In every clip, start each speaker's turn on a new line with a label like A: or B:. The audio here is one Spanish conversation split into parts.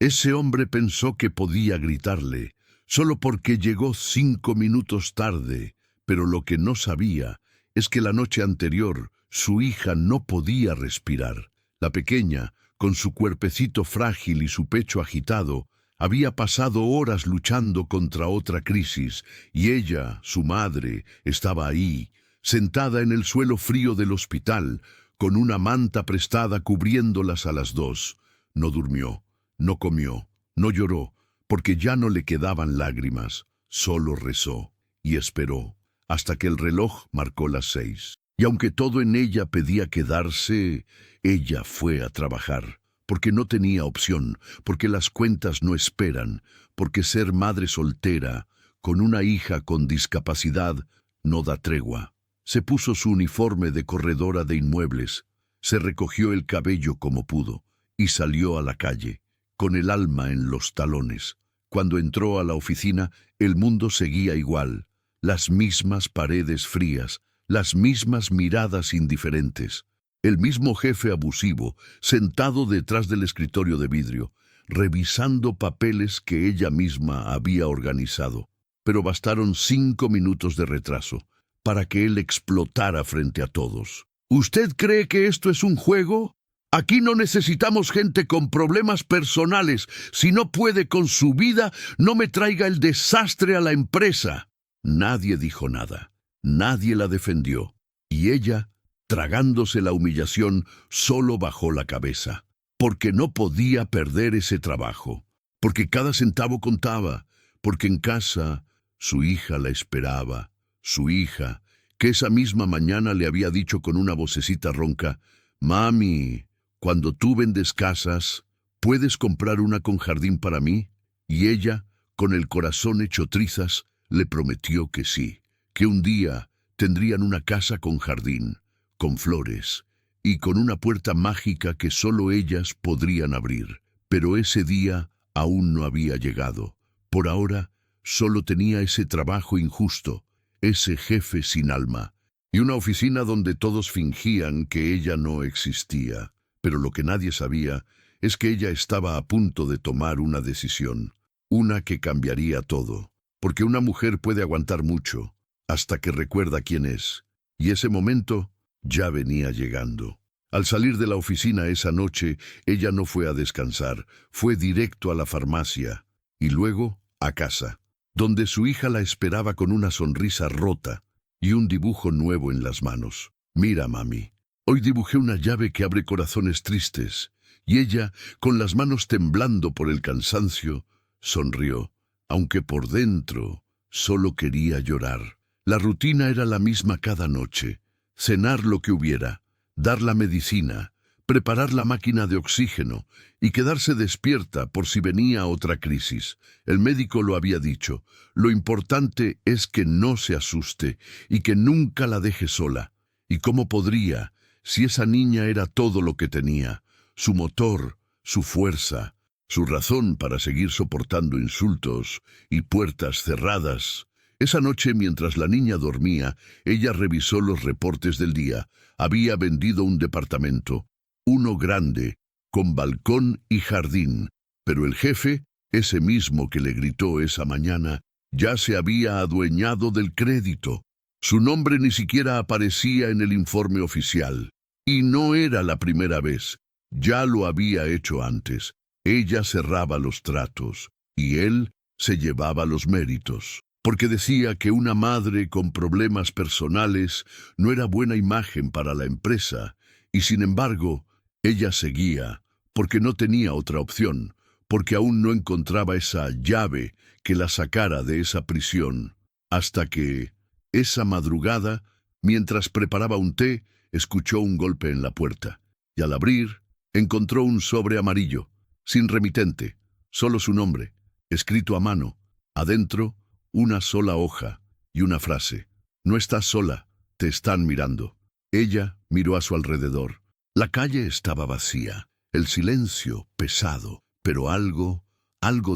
A: Ese hombre pensó que podía gritarle, solo porque llegó 5 minutos tarde, pero lo que no sabía es que la noche anterior su hija no podía respirar. La pequeña, con su cuerpecito frágil y su pecho agitado, había pasado horas luchando contra otra crisis, y ella, su madre, estaba ahí, sentada en el suelo frío del hospital, con una manta prestada cubriéndolas a las dos. No durmió, no comió, no lloró, porque ya no le quedaban lágrimas, solo rezó y esperó, hasta que el reloj marcó las 6. Y aunque todo en ella pedía quedarse, ella fue a trabajar, porque no tenía opción, porque las cuentas no esperan, porque ser madre soltera, con una hija con discapacidad, no da tregua. Se puso su uniforme de corredora de inmuebles, se recogió el cabello como pudo, y salió a la calle, con el alma en los talones. Cuando entró a la oficina, el mundo seguía igual, las mismas paredes frías, las mismas miradas indiferentes, el mismo jefe abusivo, sentado detrás del escritorio de vidrio, revisando papeles que ella misma había organizado. Pero bastaron 5 minutos de retraso para que él explotara frente a todos. ¿Usted cree que esto es un juego? Aquí no necesitamos gente con problemas personales. Si no puede con su vida, no me traiga el desastre a la empresa. Nadie dijo nada. Nadie la defendió. Y ella, tragándose la humillación, solo bajó la cabeza. Porque no podía perder ese trabajo. Porque cada centavo contaba. Porque en casa su hija la esperaba. Su hija, que esa misma mañana le había dicho con una vocecita ronca: «Mami, cuando tú vendes casas, ¿puedes comprar una con jardín para mí?» Y ella, con el corazón hecho trizas, le prometió que sí, que un día tendrían una casa con jardín, con flores, y con una puerta mágica que solo ellas podrían abrir. Pero ese día aún no había llegado. Por ahora, solo tenía ese trabajo injusto, ese jefe sin alma, y una oficina donde todos fingían que ella no existía. Pero lo que nadie sabía es que ella estaba a punto de tomar una decisión, una que cambiaría todo, porque una mujer puede aguantar mucho, hasta que recuerda quién es, y ese momento ya venía llegando. Al salir de la oficina esa noche, ella no fue a descansar, fue directo a la farmacia, y luego a casa, donde su hija la esperaba con una sonrisa rota y un dibujo nuevo en las manos. «Mira, mami, hoy dibujé una llave que abre corazones tristes», y ella, con las manos temblando por el cansancio, sonrió, aunque por dentro solo quería llorar. La rutina era la misma cada noche: cenar lo que hubiera, dar la medicina, preparar la máquina de oxígeno y quedarse despierta por si venía otra crisis. El médico lo había dicho: lo importante es que no se asuste y que nunca la deje sola. ¿Y cómo podría, si esa niña era todo lo que tenía? Su motor, su fuerza, su razón para seguir soportando insultos y puertas cerradas. Esa noche, mientras la niña dormía, ella revisó los reportes del día. Había vendido un departamento, uno grande, con balcón y jardín, pero el jefe, ese mismo que le gritó esa mañana, ya se había adueñado del crédito. Su nombre ni siquiera aparecía en el informe oficial. Y no era la primera vez. Ya lo había hecho antes. Ella cerraba los tratos, y él se llevaba los méritos, porque decía que una madre con problemas personales no era buena imagen para la empresa, y sin embargo, ella seguía, porque no tenía otra opción, porque aún no encontraba esa llave que la sacara de esa prisión, hasta que, esa madrugada, mientras preparaba un té, escuchó un golpe en la puerta, y al abrir, encontró un sobre amarillo, sin remitente, solo su nombre, escrito a mano, adentro, una sola hoja y una frase: «No estás sola, te están mirando». Ella miró a su alrededor. La calle estaba vacía, el silencio pesado, pero algo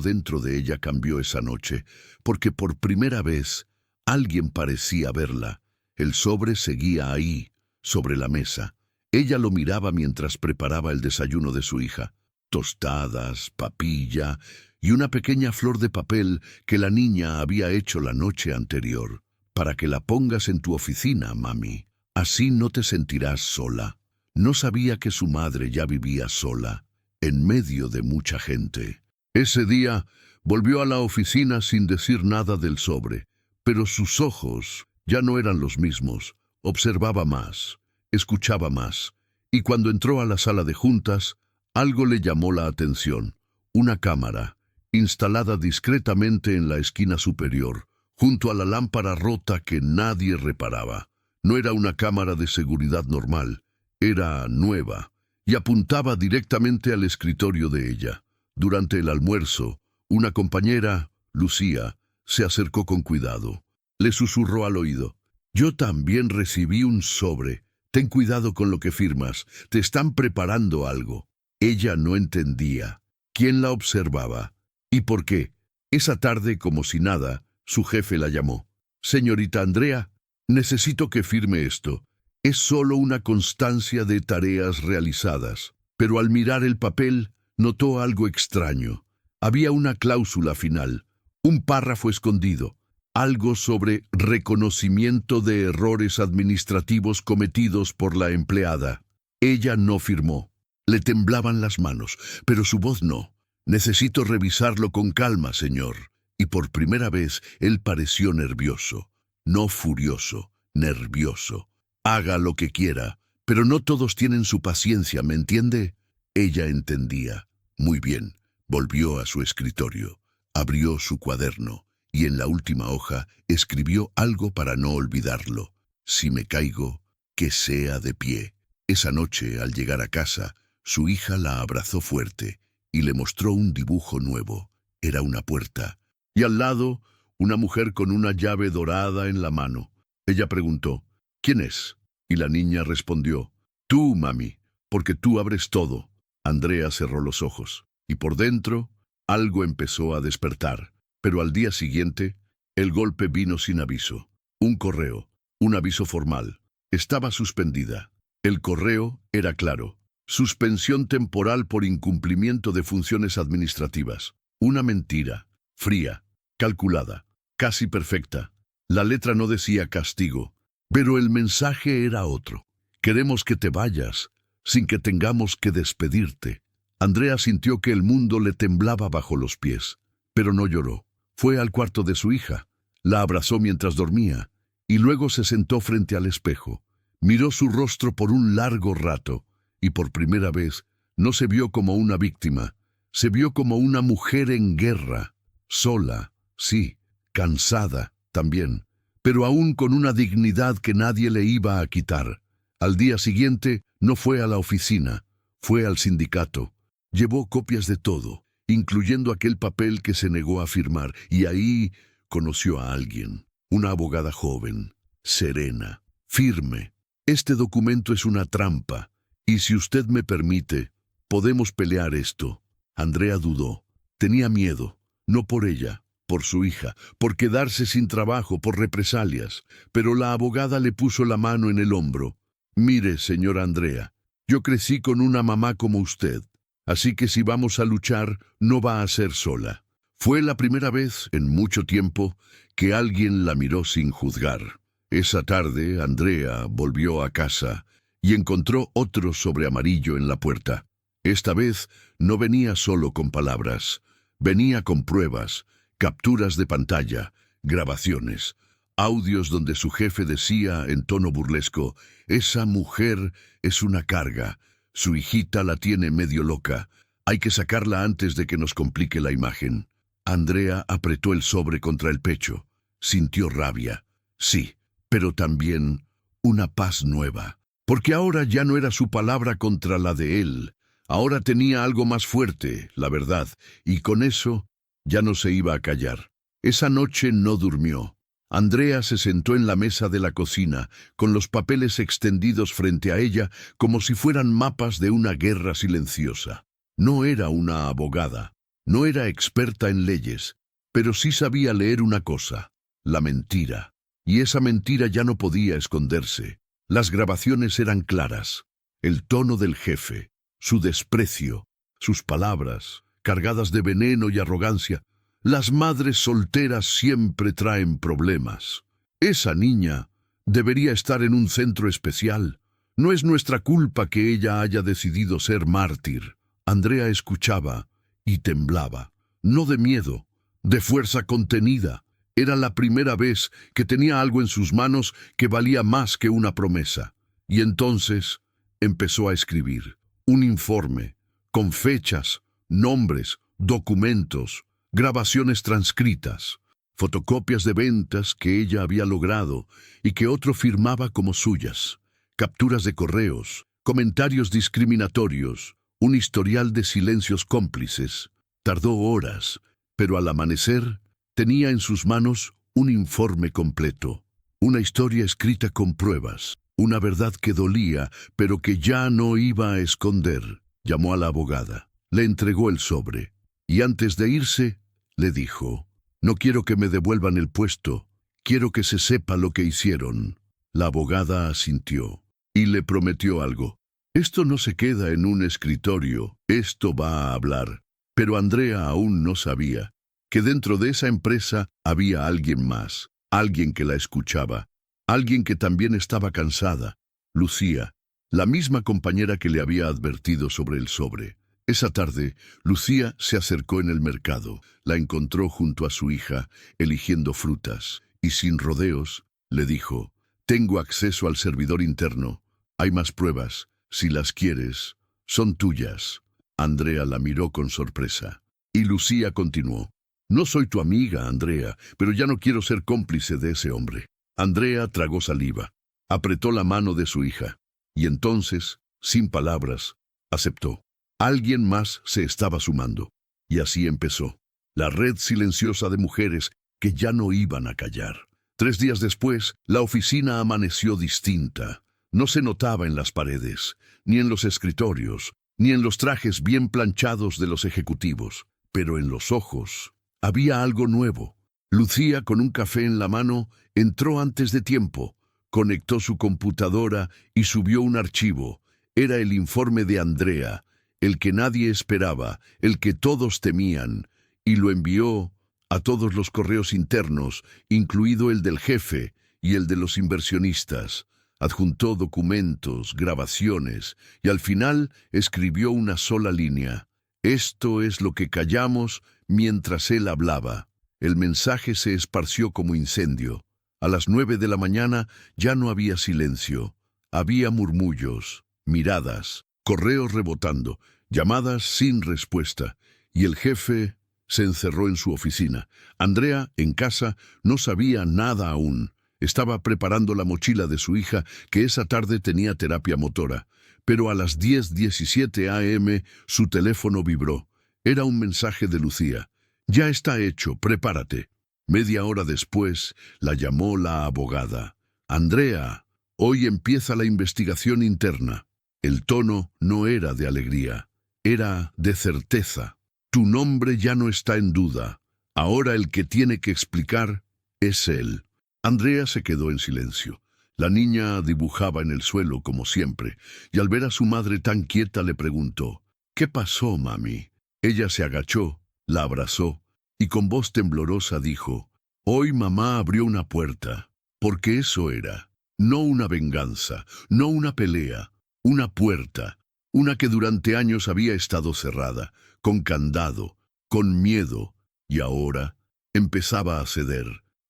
A: dentro de ella cambió esa noche, porque por primera vez alguien parecía verla. El sobre seguía ahí, sobre la mesa. Ella lo miraba mientras preparaba el desayuno de su hija. tostadas, papilla y una pequeña flor de papel que la niña había hecho la noche anterior. Para que la pongas en tu oficina, mami. Así no te sentirás sola. No sabía que su madre ya vivía sola, en medio de mucha gente. Ese día volvió a la oficina sin decir nada del sobre, pero sus ojos ya no eran los mismos. Observaba más, escuchaba más, y cuando entró a la sala de juntas, algo le llamó la atención. Una cámara, instalada discretamente en la esquina superior, junto a la lámpara rota que nadie reparaba. No era una cámara de seguridad normal, era nueva, y apuntaba directamente al escritorio de ella. Durante el almuerzo, una compañera, Lucía, se acercó con cuidado. Le susurró al oído: «Yo también recibí un sobre. Ten cuidado con lo que firmas, te están preparando algo». Ella no entendía. ¿Quién la observaba? ¿Y por qué? Esa tarde, como si nada, su jefe la llamó. «Señorita Andrea, necesito que firme esto. Es solo una constancia de tareas realizadas». Pero al mirar el papel, notó algo extraño. Había una cláusula final, un párrafo escondido, algo sobre reconocimiento de errores administrativos cometidos por la empleada. Ella no firmó. Le temblaban las manos, pero su voz no. «Necesito revisarlo con calma, señor». Y por primera vez él pareció nervioso, no furioso, nervioso. «Haga lo que quiera, pero no todos tienen su paciencia, ¿me entiende?». Ella entendía. Muy bien. Volvió a su escritorio, abrió su cuaderno y en la última hoja escribió algo para no olvidarlo. «Si me caigo, que sea de pie». Esa noche, al llegar a casa, su hija la abrazó fuerte y le mostró un dibujo nuevo. Era una puerta. Y al lado, una mujer con una llave dorada en la mano. Ella preguntó: «¿Quién es?». Y la niña respondió: «Tú, mami, porque tú abres todo». Andrea cerró los ojos, y por dentro, algo empezó a despertar. Pero al día siguiente, el golpe vino sin aviso. Un correo, un aviso formal. Estaba suspendida. El correo era claro: suspensión temporal por incumplimiento de funciones administrativas. Una mentira, fría, calculada, casi perfecta. La letra no decía castigo, pero el mensaje era otro: «Queremos que te vayas, sin que tengamos que despedirte». Andrea sintió que el mundo le temblaba bajo los pies, pero no lloró. Fue al cuarto de su hija, la abrazó mientras dormía, y luego se sentó frente al espejo. Miró su rostro por un largo rato, y por primera vez no se vio como una víctima, se vio como una mujer en guerra, sola, sí, cansada también, pero aún con una dignidad que nadie le iba a quitar. Al día siguiente no fue a la oficina, fue al sindicato. Llevó copias de todo, incluyendo aquel papel que se negó a firmar, y ahí conoció a alguien, una abogada joven, serena, firme. «Este documento es una trampa, y si usted me permite, podemos pelear esto». Andrea dudó. Tenía miedo, no por ella, por su hija, por quedarse sin trabajo, por represalias. Pero la abogada le puso la mano en el hombro. «Mire, señora Andrea, yo crecí con una mamá como usted, así que si vamos a luchar, no va a ser sola». Fue la primera vez en mucho tiempo que alguien la miró sin juzgar. Esa tarde, Andrea volvió a casa y encontró otro sobre amarillo en la puerta. Esta vez no venía solo con palabras, venía con pruebas, capturas de pantalla, grabaciones, audios donde su jefe decía en tono burlesco: «Esa mujer es una carga, su hijita la tiene medio loca, hay que sacarla antes de que nos complique la imagen». Andrea apretó el sobre contra el pecho, sintió rabia, sí, pero también una paz nueva, porque ahora ya no era su palabra contra la de él. Ahora tenía algo más fuerte, la verdad, y con eso ya no se iba a callar. Esa noche no durmió. Andrea se sentó en la mesa de la cocina, con los papeles extendidos frente a ella como si fueran mapas de una guerra silenciosa. No era una abogada, no era experta en leyes, pero sí sabía leer una cosa: la mentira. Y esa mentira ya no podía esconderse. Las grabaciones eran claras. El tono del jefe, su desprecio, Sus palabras, cargadas de veneno y arrogancia. Las madres solteras siempre traen problemas. Esa niña debería estar en un centro especial. No es nuestra culpa que ella haya decidido ser mártir. Andrea escuchaba y temblaba. No de miedo, de fuerza contenida. Era la primera vez que tenía algo en sus manos que valía más que una promesa. Y entonces empezó a escribir un informe, con fechas, nombres, documentos, grabaciones transcritas, fotocopias de ventas que ella había logrado y que otro firmaba como suyas, capturas de correos, comentarios discriminatorios, un historial de silencios cómplices. Tardó horas, pero al amanecer tenía en sus manos un informe completo, una historia escrita con pruebas, una verdad que dolía, pero que ya no iba a esconder. Llamó a la abogada, le entregó el sobre, y antes de irse, le dijo: «No quiero que me devuelvan el puesto, quiero que se sepa lo que hicieron». La abogada asintió, y le prometió algo. «Esto no se queda en un escritorio, esto va a hablar». Pero Andrea aún no sabía que dentro de esa empresa había alguien más, alguien que la escuchaba, alguien que también estaba cansada, Lucía, la misma compañera que le había advertido sobre el sobre. Esa tarde, Lucía se acercó en el mercado, la encontró junto a su hija, eligiendo frutas, y sin rodeos, le dijo: «Tengo acceso al servidor interno, hay más pruebas, si las quieres, son tuyas». Andrea la miró con sorpresa, y Lucía continuó: «No soy tu amiga, Andrea, pero ya no quiero ser cómplice de ese hombre». Andrea tragó saliva, apretó la mano de su hija, y entonces, sin palabras, aceptó. Alguien más se estaba sumando, y así empezó la red silenciosa de mujeres que ya no iban a callar. 3 días después, la oficina amaneció distinta. No se notaba en las paredes, ni en los escritorios, ni en los trajes bien planchados de los ejecutivos, pero en los ojos había algo nuevo. Lucía, con un café en la mano, entró antes de tiempo, conectó su computadora y subió un archivo. Era el informe de Andrea, el que nadie esperaba, el que todos temían, y lo envió a todos los correos internos, incluido el del jefe y el de los inversionistas. Adjuntó documentos, grabaciones, y al final escribió una sola línea: «Esto es lo que callamos mientras él hablaba». El mensaje se esparció como incendio. A las 9 de la mañana ya no había silencio. Había murmullos, miradas, correos rebotando, llamadas sin respuesta, y el jefe se encerró en su oficina. Andrea, en casa, no sabía nada aún. Estaba preparando la mochila de su hija, que esa tarde tenía terapia motora. Pero a las 10:17 a.m. su teléfono vibró. Era un mensaje de Lucía: «Ya está hecho, prepárate». Media hora después, la llamó la abogada. «Andrea, hoy empieza la investigación interna». El tono no era de alegría, era de certeza. «Tu nombre ya no está en duda. Ahora el que tiene que explicar es él». Andrea se quedó en silencio. La niña dibujaba en el suelo como siempre, y al ver a su madre tan quieta le preguntó: «¿Qué pasó, mami?». Ella se agachó, la abrazó, y con voz temblorosa dijo: «Hoy mamá abrió una puerta, porque eso era, no una venganza, no una pelea, una puerta, una que durante años había estado cerrada, con candado, con miedo, y ahora empezaba a ceder».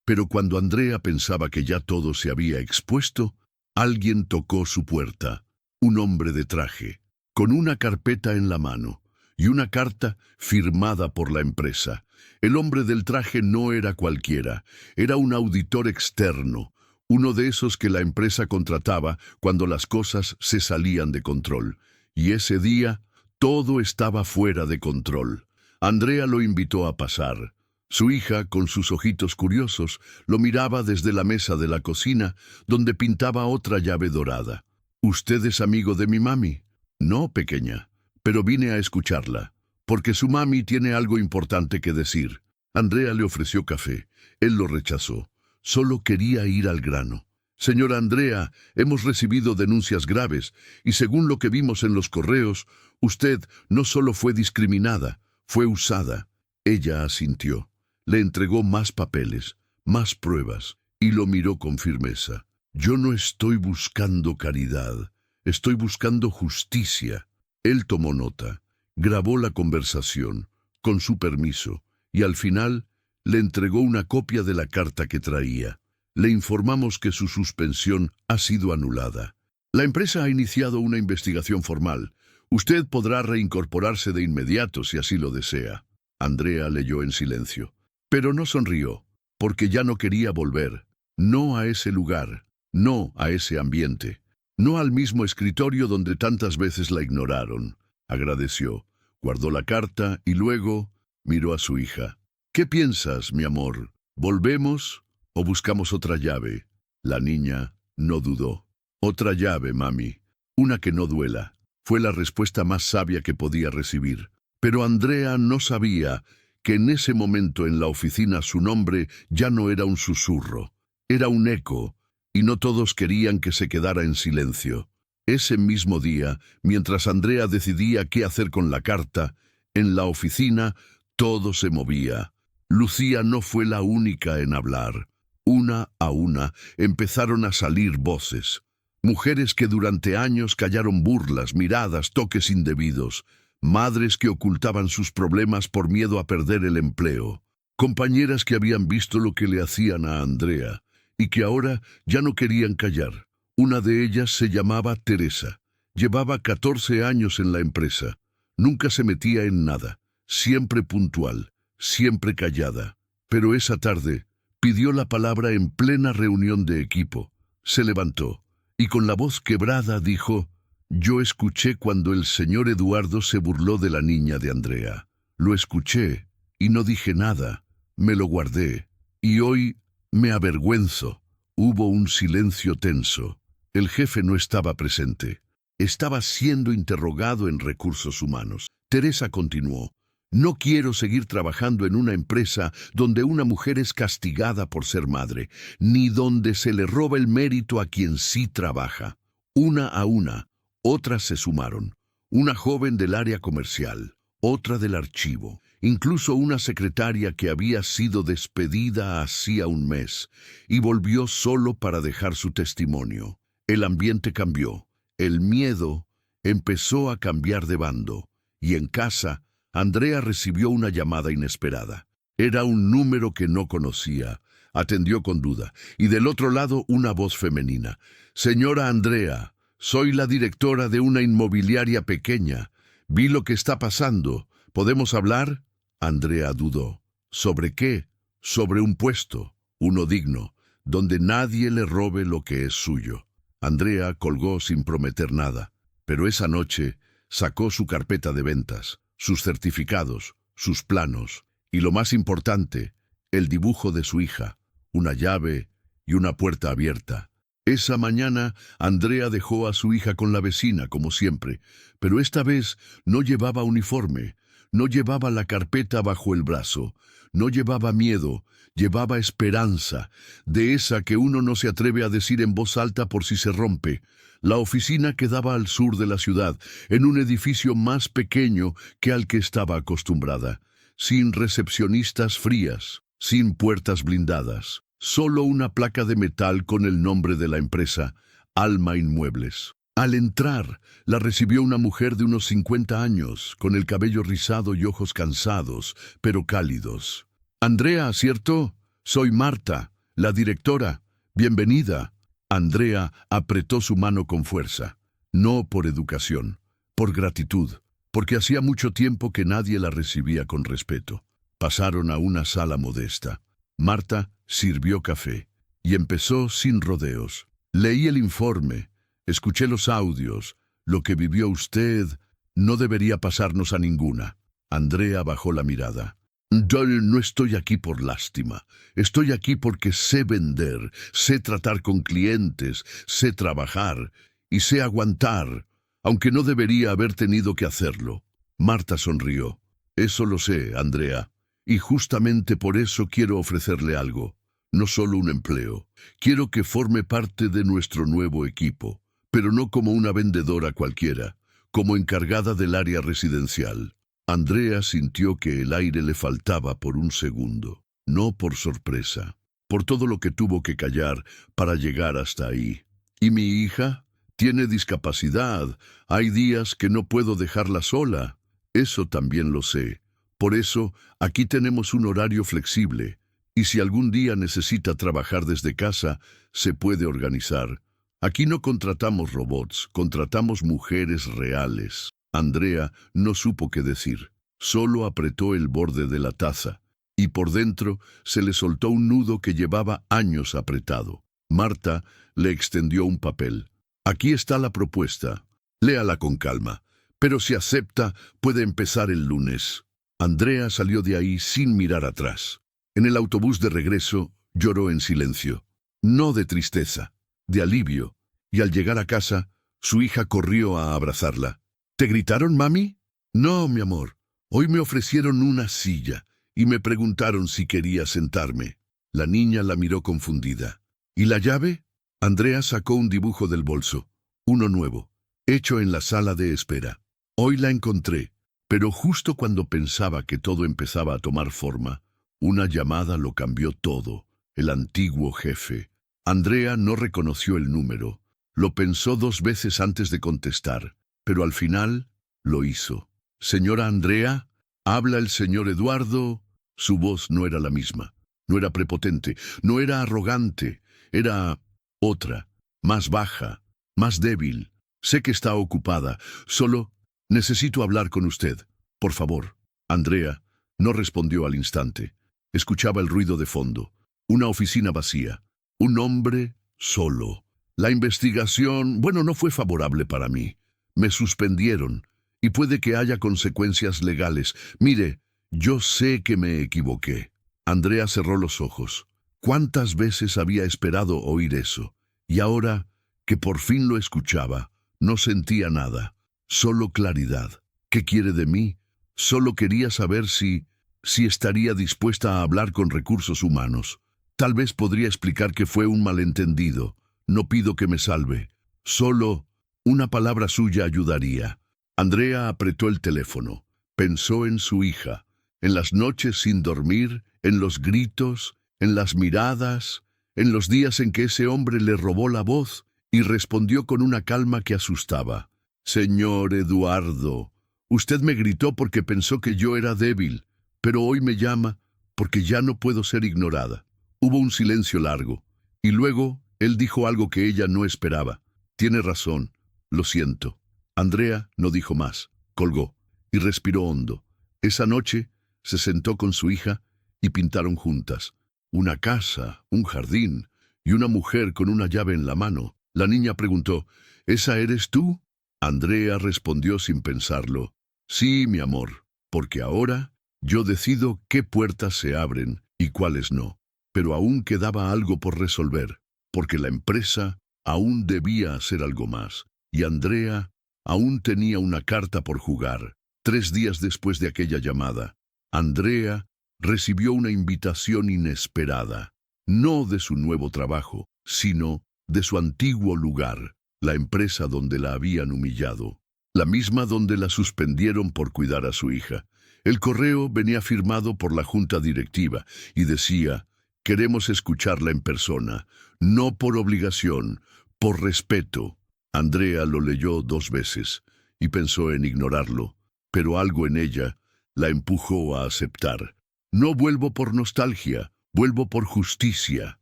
A: Pero cuando Andrea pensaba que ya todo se había expuesto, alguien tocó su puerta, un hombre de traje, con una carpeta en la mano y una carta firmada por la empresa. El hombre del traje no era cualquiera, era un auditor externo, uno de esos que la empresa contrataba cuando las cosas se salían de control. Y ese día, todo estaba fuera de control. Andrea lo invitó a pasar. Su hija, con sus ojitos curiosos, lo miraba desde la mesa de la cocina, donde pintaba otra llave dorada. «¿Usted es amigo de mi mami?» «No, pequeña, pero vine a escucharla, porque su mami tiene algo importante que decir». Andrea le ofreció café. Él lo rechazó. Solo quería ir al grano. Señora Andrea, hemos recibido denuncias graves y según lo que vimos en los correos, usted no solo fue discriminada, fue usada. Ella asintió. Le entregó más papeles, más pruebas, y lo miró con firmeza. Yo no estoy buscando caridad, estoy buscando justicia. Él tomó nota, grabó la conversación, con su permiso, y al final le entregó una copia de la carta que traía. Le informamos que su suspensión ha sido anulada. La empresa ha iniciado una investigación formal. Usted podrá reincorporarse de inmediato si así lo desea. Andrea leyó en silencio, pero no sonrió, porque ya no quería volver. No a ese lugar, no a ese ambiente, no al mismo escritorio donde tantas veces la ignoraron. Agradeció, guardó la carta y luego miró a su hija. ¿Qué piensas, mi amor? ¿Volvemos o buscamos otra llave? La niña no dudó. Otra llave, mami. Una que no duela. Fue la respuesta más sabia que podía recibir. Pero Andrea no sabía que en ese momento en la oficina su nombre ya no era un susurro. Era un eco, y no todos querían que se quedara en silencio. Ese mismo día, mientras Andrea decidía qué hacer con la carta, en la oficina todo se movía. Lucía no fue la única en hablar. Una a una empezaron a salir voces. Mujeres que durante años callaron burlas, miradas, toques indebidos. Madres que ocultaban sus problemas por miedo a perder el empleo. Compañeras que habían visto lo que le hacían a Andrea y que ahora ya no querían callar. Una de ellas se llamaba Teresa. Llevaba 14 años en la empresa. Nunca se metía en nada. Siempre puntual, siempre callada. Pero esa tarde pidió la palabra en plena reunión de equipo. Se levantó y con la voz quebrada dijo: «Yo escuché cuando el señor Eduardo se burló de la niña de Andrea. Lo escuché y no dije nada. Me lo guardé. Y hoy me avergüenzo». Hubo un silencio tenso. El jefe no estaba presente. Estaba siendo interrogado en recursos humanos. Teresa continuó: «No quiero seguir trabajando en una empresa donde una mujer es castigada por ser madre, ni donde se le roba el mérito a quien sí trabaja». Una a una, otras se sumaron. Una joven del área comercial, otra del archivo, incluso una secretaria que había sido despedida hacía un mes y volvió solo para dejar su testimonio. El ambiente cambió. El miedo empezó a cambiar de bando. Y en casa, Andrea recibió una llamada inesperada. Era un número que no conocía. Atendió con duda. Y del otro lado una voz femenina. «Señora Andrea, soy la directora de una inmobiliaria pequeña. Vi lo que está pasando. ¿Podemos hablar?» Andrea dudó. ¿Sobre qué? Sobre un puesto, uno digno, donde nadie le robe lo que es suyo. Andrea colgó sin prometer nada. Pero esa noche sacó su carpeta de ventas, sus certificados, sus planos, y lo más importante, el dibujo de su hija, una llave y una puerta abierta. Esa mañana, Andrea dejó a su hija con la vecina, como siempre, pero esta vez no llevaba uniforme, no llevaba la carpeta bajo el brazo, no llevaba miedo, llevaba esperanza, de esa que uno no se atreve a decir en voz alta por si se rompe. La oficina quedaba al sur de la ciudad, en un edificio más pequeño que al que estaba acostumbrada, sin recepcionistas frías, sin puertas blindadas, solo una placa de metal con el nombre de la empresa, Alma Inmuebles. Al entrar, la recibió una mujer de unos 50 años, con el cabello rizado y ojos cansados, pero cálidos. «Andrea, ¿cierto? Soy Marta, la directora. Bienvenida». Andrea apretó su mano con fuerza, no por educación, por gratitud, porque hacía mucho tiempo que nadie la recibía con respeto. Pasaron a una sala modesta. Marta sirvió café y empezó sin rodeos. «Leí el informe, escuché los audios. Lo que vivió usted no debería pasarnos a ninguna». Andrea bajó la mirada. «Yo no estoy aquí por lástima. Estoy aquí porque sé vender, sé tratar con clientes, sé trabajar y sé aguantar, aunque no debería haber tenido que hacerlo». Marta sonrió. «Eso lo sé, Andrea, y justamente por eso quiero ofrecerle algo. no solo un empleo. Quiero que forme parte de nuestro nuevo equipo, pero no como una vendedora cualquiera, como encargada del área residencial. Andrea sintió que el aire le faltaba por un segundo, no por sorpresa, por todo lo que tuvo que callar para llegar hasta ahí. ¿Y mi hija? Tiene discapacidad. Hay días que no puedo dejarla sola. Eso también lo sé. Por eso, aquí tenemos un horario flexible. Y si algún día necesita trabajar desde casa, se puede organizar. Aquí no contratamos robots, contratamos mujeres reales. Andrea no supo qué decir. Solo apretó el borde de la taza. Y por dentro se le soltó un nudo que llevaba años apretado. Marta le extendió un papel. Aquí está la propuesta. Léala con calma. Pero si acepta, puede empezar el lunes. Andrea salió de ahí sin mirar atrás. En el autobús de regreso, lloró en silencio. No de tristeza, de alivio. Y al llegar a casa, su hija corrió a abrazarla. ¿Te gritaron, mami? No, mi amor. Hoy me ofrecieron una silla y me preguntaron si quería sentarme. La niña la miró confundida. ¿Y la llave? Andrea sacó un dibujo del bolso, uno nuevo, hecho en la sala de espera. Hoy la encontré, pero justo cuando pensaba que todo empezaba a tomar forma, una llamada lo cambió todo. El antiguo jefe. Andrea no reconoció el número. Lo pensó 2 veces antes de contestar, pero al final lo hizo. Señora Andrea, habla el señor Eduardo. Su voz no era la misma. No era prepotente, no era arrogante. Era otra, más baja, más débil. Sé que está ocupada. Solo necesito hablar con usted. Por favor. Andrea no respondió al instante. Escuchaba el ruido de fondo. Una oficina vacía. Un hombre solo. La investigación, no fue favorable para mí. Me suspendieron. Y puede que haya consecuencias legales. Mire, yo sé que me equivoqué. Andrea cerró los ojos. ¿Cuántas veces había esperado oír eso? Y ahora, que por fin lo escuchaba, no sentía nada. Solo claridad. ¿Qué quiere de mí? Solo quería saber si estaría dispuesta a hablar con recursos humanos. Tal vez podría explicar que fue un malentendido. No pido que me salve. Solo una palabra suya ayudaría. Andrea apretó el teléfono. Pensó en su hija, en las noches sin dormir, en los gritos, en las miradas, en los días en que ese hombre le robó la voz, y respondió con una calma que asustaba. Señor Eduardo, usted me gritó porque pensó que yo era débil, pero hoy me llama porque ya no puedo ser ignorada. Hubo un silencio largo, y luego él dijo algo que ella no esperaba. Tiene razón, lo siento. Andrea no dijo más, colgó, y respiró hondo. Esa noche se sentó con su hija y pintaron juntas. Una casa, un jardín, y una mujer con una llave en la mano. La niña preguntó, ¿esa eres tú? Andrea respondió sin pensarlo, sí, mi amor, porque ahora yo decido qué puertas se abren y cuáles no. Pero aún quedaba algo por resolver, porque la empresa aún debía hacer algo más, y Andrea aún tenía una carta por jugar. 3 días después de aquella llamada, Andrea recibió una invitación inesperada, no de su nuevo trabajo, sino de su antiguo lugar, la empresa donde la habían humillado, la misma donde la suspendieron por cuidar a su hija. El correo venía firmado por la junta directiva y decía, queremos escucharla en persona, no por obligación, por respeto. Andrea lo leyó 2 veces y pensó en ignorarlo, pero algo en ella la empujó a aceptar. No vuelvo por nostalgia, vuelvo por justicia.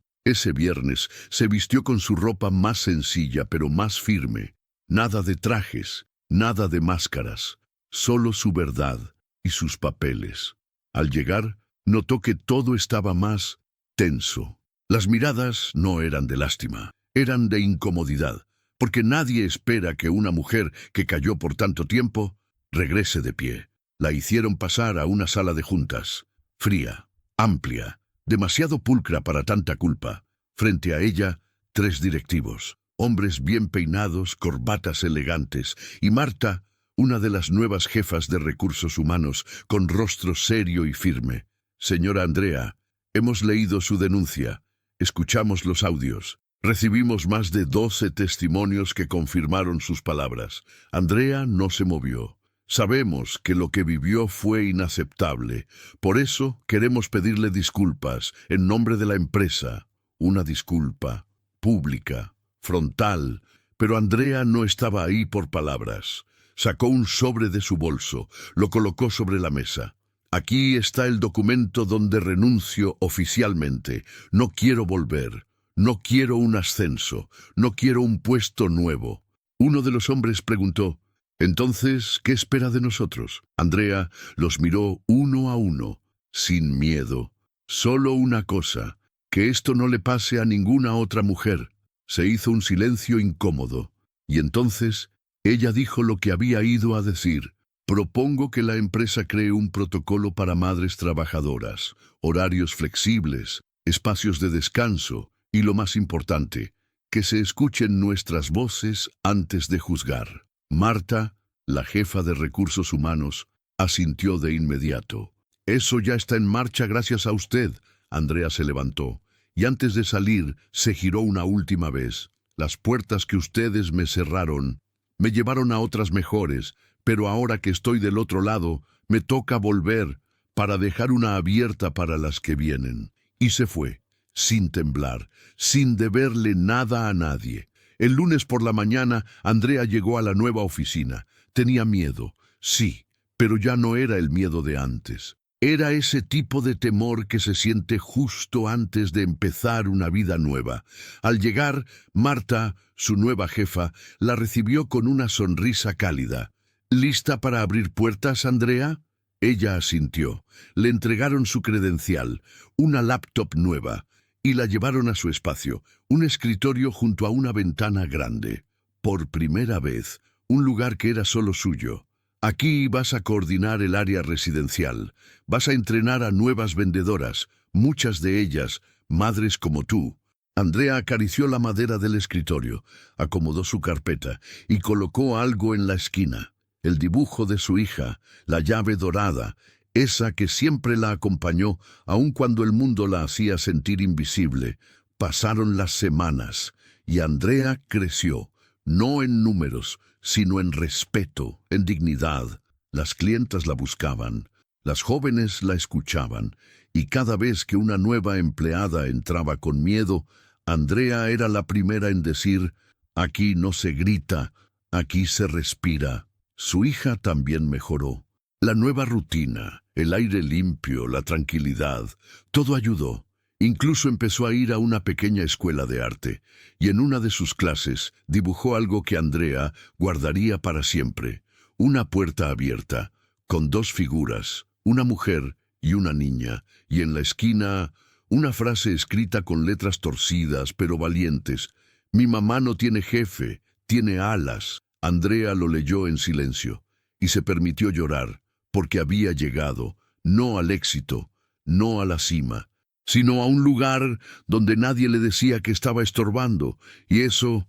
A: Ese viernes se vistió con su ropa más sencilla pero más firme. Nada de trajes, nada de máscaras, solo su verdad y sus papeles. Al llegar, notó que todo estaba más tenso. Las miradas no eran de lástima, eran de incomodidad, porque nadie espera que una mujer que cayó por tanto tiempo regrese de pie. La hicieron pasar a una sala de juntas, fría, amplia, demasiado pulcra para tanta culpa. Frente a ella, 3 directivos, hombres bien peinados, corbatas elegantes, y Marta, una de las nuevas jefas de recursos humanos, con rostro serio y firme. Señora Andrea, hemos leído su denuncia. Escuchamos los audios. Recibimos más de 12 testimonios que confirmaron sus palabras. Andrea no se movió. Sabemos que lo que vivió fue inaceptable. Por eso queremos pedirle disculpas en nombre de la empresa. Una disculpa pública, frontal. Pero Andrea no estaba ahí por palabras. Sacó un sobre de su bolso, lo colocó sobre la mesa. Aquí está el documento donde renuncio oficialmente. No quiero volver. No quiero un ascenso. No quiero un puesto nuevo. Uno de los hombres preguntó, «Entonces, ¿qué espera de nosotros?» Andrea los miró uno a uno, sin miedo. «Solo una cosa, que esto no le pase a ninguna otra mujer». Se hizo un silencio incómodo. Y entonces ella dijo lo que había ido a decir. «Propongo que la empresa cree un protocolo para madres trabajadoras, horarios flexibles, espacios de descanso y, lo más importante, que se escuchen nuestras voces antes de juzgar». Marta, la jefa de recursos humanos, asintió de inmediato. «Eso ya está en marcha gracias a usted». Andrea se levantó y antes de salir se giró una última vez. «Las puertas que ustedes me cerraron me llevaron a otras mejores, pero ahora que estoy del otro lado, me toca volver para dejar una abierta para las que vienen». Y se fue, sin temblar, sin deberle nada a nadie. El lunes por la mañana, Andrea llegó a la nueva oficina. Tenía miedo, sí, pero ya no era el miedo de antes. Era ese tipo de temor que se siente justo antes de empezar una vida nueva. Al llegar, Marta, su nueva jefa, la recibió con una sonrisa cálida. «¿Lista para abrir puertas, Andrea?» Ella asintió. Le entregaron su credencial, una laptop nueva, y la llevaron a su espacio, un escritorio junto a una ventana grande. Por primera vez, un lugar que era solo suyo. «Aquí vas a coordinar el área residencial. Vas a entrenar a nuevas vendedoras, muchas de ellas madres como tú». Andrea acarició la madera del escritorio, acomodó su carpeta y colocó algo en la esquina. El dibujo de su hija, la llave dorada, esa que siempre la acompañó, aun cuando el mundo la hacía sentir invisible. Pasaron las semanas y Andrea creció, no en números, sino en respeto, en dignidad. Las clientas la buscaban, las jóvenes la escuchaban, y cada vez que una nueva empleada entraba con miedo, Andrea era la primera en decir, «Aquí no se grita, aquí se respira». Su hija también mejoró. La nueva rutina, el aire limpio, la tranquilidad, todo ayudó. Incluso empezó a ir a una pequeña escuela de arte, y en una de sus clases dibujó algo que Andrea guardaría para siempre. Una puerta abierta, con dos figuras, una mujer y una niña, y en la esquina una frase escrita con letras torcidas pero valientes. «Mi mamá no tiene jefe, tiene alas». Andrea lo leyó en silencio, y se permitió llorar, porque había llegado, no al éxito, no a la cima, sino a un lugar donde nadie le decía que estaba estorbando, y eso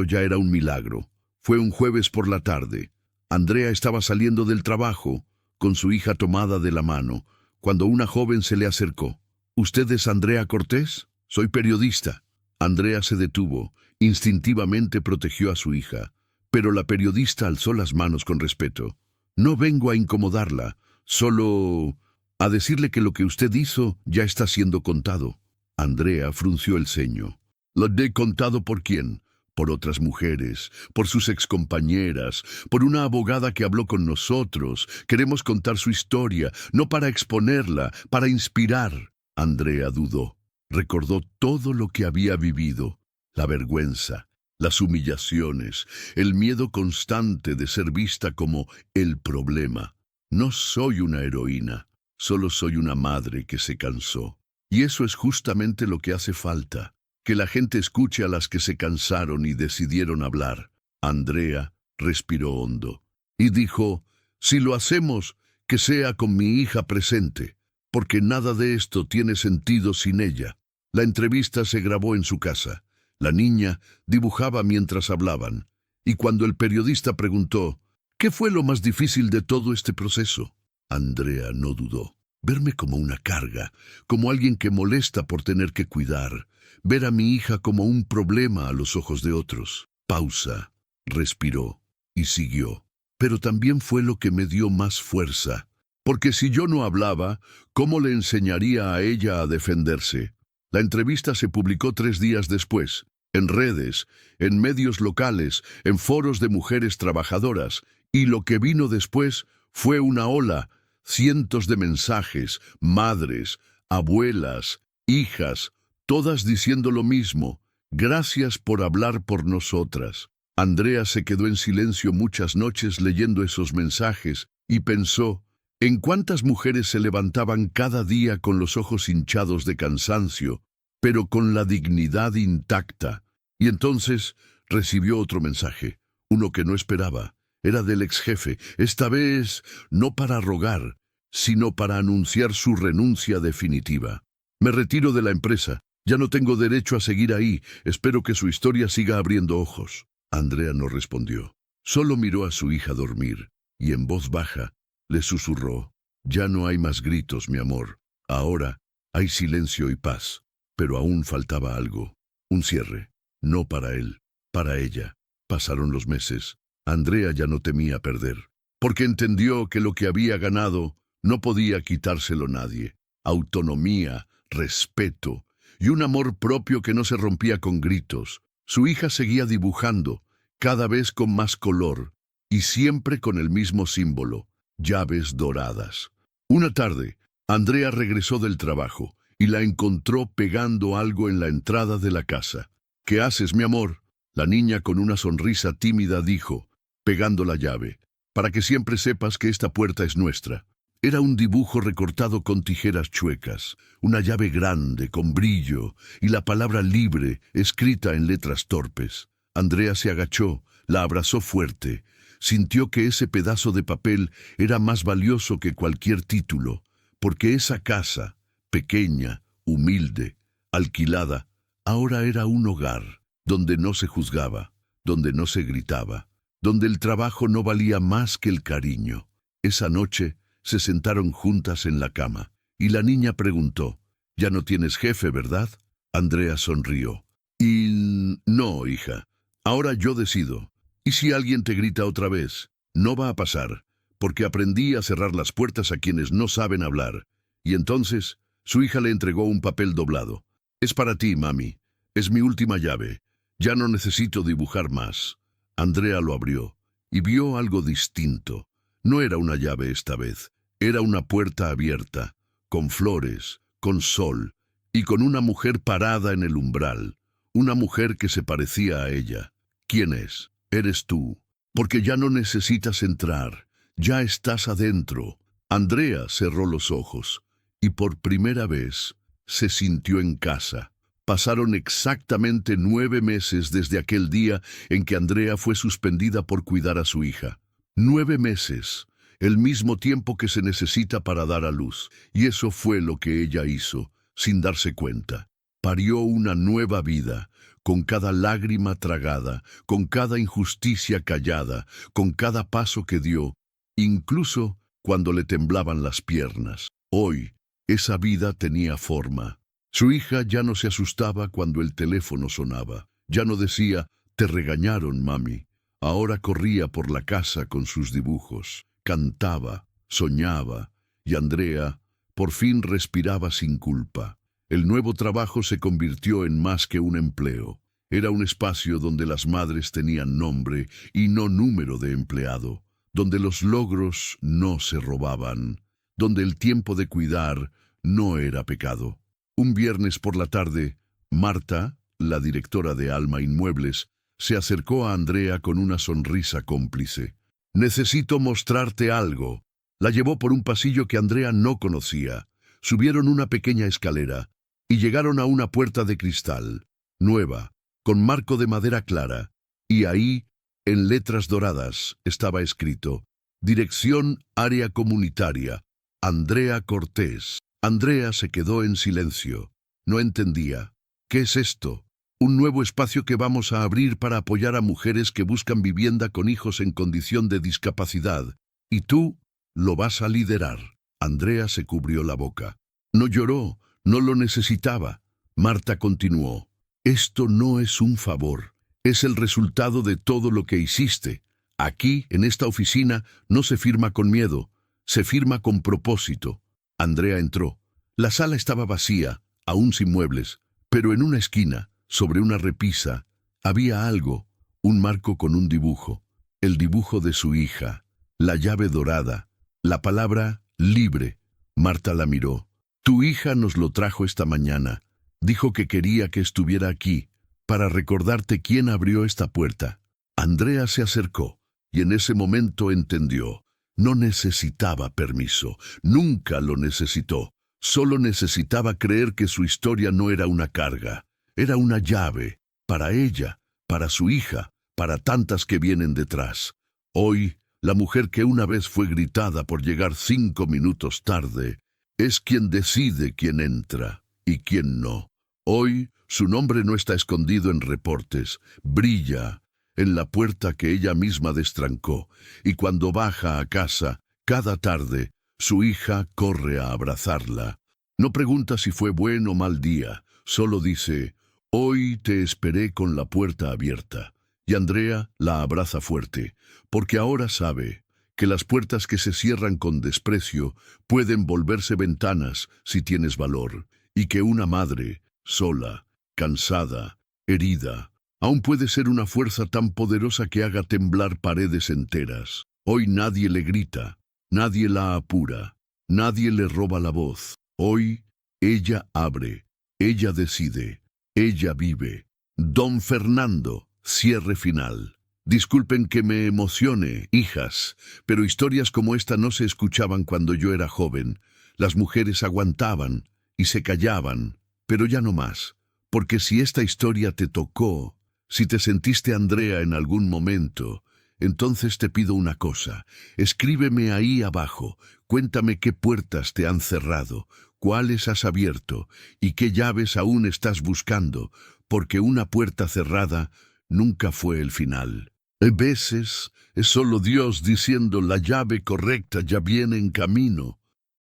A: ya era un milagro. Fue un jueves por la tarde. Andrea estaba saliendo del trabajo, con su hija tomada de la mano, cuando una joven se le acercó. «¿Usted es Andrea Cortés? Soy periodista». Andrea se detuvo, instintivamente protegió a su hija, pero la periodista alzó las manos con respeto. «No vengo a incomodarla, solo a decirle que lo que usted hizo ya está siendo contado». Andrea frunció el ceño. «¿Lo he contado por quién? Por otras mujeres, por sus excompañeras, por una abogada que habló con nosotros. Queremos contar su historia, no para exponerla, para inspirar». Andrea dudó. Recordó todo lo que había vivido, la vergüenza, las humillaciones, el miedo constante de ser vista como el problema. «No soy una heroína, solo soy una madre que se cansó». Y eso es justamente lo que hace falta, que la gente escuche a las que se cansaron y decidieron hablar. Andrea respiró hondo y dijo, «Si lo hacemos, que sea con mi hija presente, porque nada de esto tiene sentido sin ella». La entrevista se grabó en su casa. La niña dibujaba mientras hablaban, y cuando el periodista preguntó, «¿Qué fue lo más difícil de todo este proceso?», Andrea no dudó. verme como una carga, como alguien que molesta por tener que cuidar, ver a mi hija como un problema a los ojos de otros. Pausa, respiró y siguió. Pero también fue lo que me dio más fuerza, porque si yo no hablaba, ¿cómo le enseñaría a ella a defenderse? La entrevista se publicó 3 días después, en redes, en medios locales, en foros de mujeres trabajadoras, y lo que vino después fue una ola, cientos de mensajes, madres, abuelas, hijas, todas diciendo lo mismo: gracias por hablar por nosotras. Andrea se quedó en silencio muchas noches leyendo esos mensajes y pensó en cuántas mujeres se levantaban cada día con los ojos hinchados de cansancio, pero con la dignidad intacta. Y entonces recibió otro mensaje, uno que no esperaba. Era del ex jefe, esta vez no para rogar, sino para anunciar su renuncia definitiva. Me retiro de la empresa, ya no tengo derecho a seguir ahí, espero que su historia siga abriendo ojos. Andrea no respondió, solo miró a su hija dormir, y en voz baja le susurró: ya no hay más gritos, mi amor, ahora hay silencio y paz. Pero aún faltaba algo, un cierre, no para él, para ella. Pasaron los meses. Andrea ya no temía perder, porque entendió que lo que había ganado no podía quitárselo nadie. Autonomía, respeto y un amor propio que no se rompía con gritos. Su hija seguía dibujando, cada vez con más color, y siempre con el mismo símbolo: llaves doradas. Una tarde, Andrea regresó del trabajo y la encontró pegando algo en la entrada de la casa. ¿Qué haces, mi amor? La niña, con una sonrisa tímida, dijo: pegando la llave, para que siempre sepas que esta puerta es nuestra. Era un dibujo recortado con tijeras chuecas, una llave grande, con brillo, y la palabra libre, escrita en letras torpes. Andrea se agachó, la abrazó fuerte, sintió que ese pedazo de papel era más valioso que cualquier título, porque esa casa, pequeña, humilde, alquilada, ahora era un hogar, donde no se juzgaba, donde no se gritaba, donde el trabajo no valía más que el cariño. Esa noche se sentaron juntas en la cama, y la niña preguntó: «Ya no tienes jefe, ¿verdad?». Andrea sonrió. «Y no, hija. Ahora yo decido. ¿Y si alguien te grita otra vez? No va a pasar, porque aprendí a cerrar las puertas a quienes no saben hablar». Y entonces su hija le entregó un papel doblado. «Es para ti, mami. Es mi última llave. Ya no necesito dibujar más». Andrea lo abrió y vio algo distinto. No era una llave esta vez, era una puerta abierta, con flores, con sol, y con una mujer parada en el umbral, una mujer que se parecía a ella. «¿Quién es? Eres tú, porque ya no necesitas entrar, ya estás adentro». Andrea cerró los ojos, y por primera vez se sintió en casa. Pasaron exactamente 9 meses desde aquel día en que Andrea fue suspendida por cuidar a su hija. 9 meses, el mismo tiempo que se necesita para dar a luz. Y eso fue lo que ella hizo, sin darse cuenta. Parió una nueva vida, con cada lágrima tragada, con cada injusticia callada, con cada paso que dio, incluso cuando le temblaban las piernas. Hoy, esa vida tenía forma. Su hija ya no se asustaba cuando el teléfono sonaba. Ya no decía: «Te regañaron, mami». Ahora corría por la casa con sus dibujos, cantaba, soñaba, y Andrea por fin respiraba sin culpa. El nuevo trabajo se convirtió en más que un empleo. Era un espacio donde las madres tenían nombre y no número de empleado, donde los logros no se robaban, donde el tiempo de cuidar no era pecado. Un viernes por la tarde, Marta, la directora de Alma Inmuebles, se acercó a Andrea con una sonrisa cómplice. «Necesito mostrarte algo». La llevó por un pasillo que Andrea no conocía. Subieron una pequeña escalera y llegaron a una puerta de cristal, nueva, con marco de madera clara, y ahí, en letras doradas, estaba escrito: «Dirección Área Comunitaria, Andrea Cortés». Andrea se quedó en silencio. No entendía. ¿Qué es esto? Un nuevo espacio que vamos a abrir para apoyar a mujeres que buscan vivienda con hijos en condición de discapacidad. Y tú lo vas a liderar. Andrea se cubrió la boca. No lloró, no lo necesitaba. Marta continuó. Esto no es un favor, es el resultado de todo lo que hiciste. Aquí, en esta oficina, no se firma con miedo, se firma con propósito. Andrea entró. La sala estaba vacía, aún sin muebles, pero en una esquina, sobre una repisa, había algo, un marco con un dibujo, el dibujo de su hija, la llave dorada, la palabra libre. Marta la miró. Tu hija nos lo trajo esta mañana. Dijo que quería que estuviera aquí, para recordarte quién abrió esta puerta. Andrea se acercó, y en ese momento entendió. No necesitaba permiso, nunca lo necesitó. Solo necesitaba creer que su historia no era una carga, era una llave, para ella, para su hija, para tantas que vienen detrás. Hoy, la mujer que una vez fue gritada por llegar 5 minutos tarde, es quien decide quién entra y quién no. Hoy, su nombre no está escondido en reportes, brilla en la puerta que ella misma destrancó, y cuando baja a casa, cada tarde, su hija corre a abrazarla. No pregunta si fue buen o mal día, solo dice, hoy te esperé con la puerta abierta. Y Andrea la abraza fuerte, porque ahora sabe que las puertas que se cierran con desprecio pueden volverse ventanas si tienes valor, y que una madre, sola, cansada, herida, aún puede ser una fuerza tan poderosa que haga temblar paredes enteras. Hoy nadie le grita, nadie la apura, nadie le roba la voz. Hoy ella abre, ella decide, ella vive. Don Fernando, cierre final. Disculpen que me emocione, hijas, pero historias como esta no se escuchaban cuando yo era joven. Las mujeres aguantaban y se callaban, pero ya no más. Porque si esta historia te tocó, si te sentiste Andrea en algún momento, entonces te pido una cosa. Escríbeme ahí abajo, cuéntame qué puertas te han cerrado, cuáles has abierto y qué llaves aún estás buscando, porque una puerta cerrada nunca fue el final. A veces es solo Dios diciendo la llave correcta ya viene en camino.